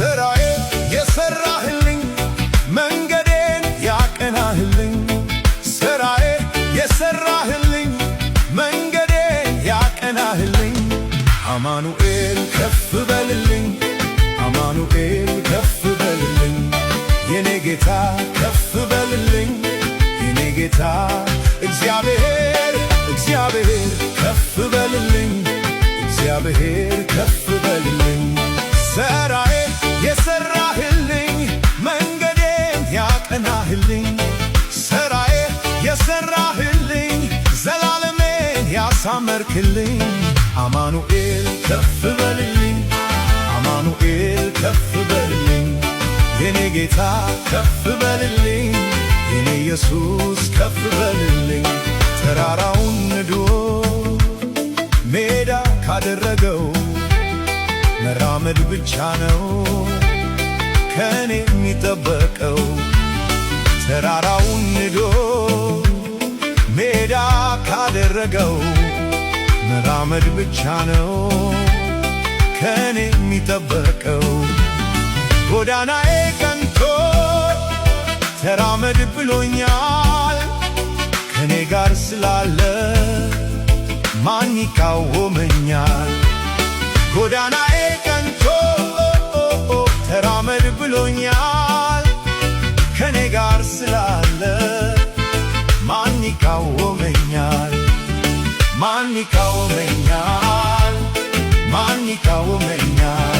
ሥራዬ የሠራህልኝ መንገዴን ያቀናህልኝ ሥራዬ የሠራህልኝ መንገዴን ያቀናህልኝ አማኑኤል ከፍ በልልኝ አማኑኤል ከፍ በልልኝ የኔ ጌታ ከፍ በልልኝ የኔ ጌታ እግዚአብሔር እግዚአብሔር ከፍ በልልኝ እግዚአብሔር ከፍ በልልኝ ሥራዬ የሠራህልኝ መንገዴን ያቀናህልኝ ሥራዬ የሠራህልኝ ዘላለሜን ያሳመርክልኝ አማኑኤል ከፍ በልልኝ አማኑኤል ከፍ በልልኝ የኔ ጌታ ከፍ በልልኝ የኔ ኢየሱስ ከፍ በልልኝ ተራራውን ንዶ ሜዳ ካደረገው መራመድ ብቻ ነው ከኔ የሚጠበቀው ተራራውን ንዶ ሜዳ ካደረገው መራመድ ብቻ ነው ከኔ የሚጠበቀው ጎዳናዬ ቀንቶ ተራመድ ብሎኛል ከኔ ጋር ስላለ ማን ይቃወመኛል ጎዳናዬ ቀንቶ ተራመድ ብሎኛል ከኔ ጋር ስላለ ማን ይቃወመኛል ማን ይቃወመኛል ማን ይቃወመኛል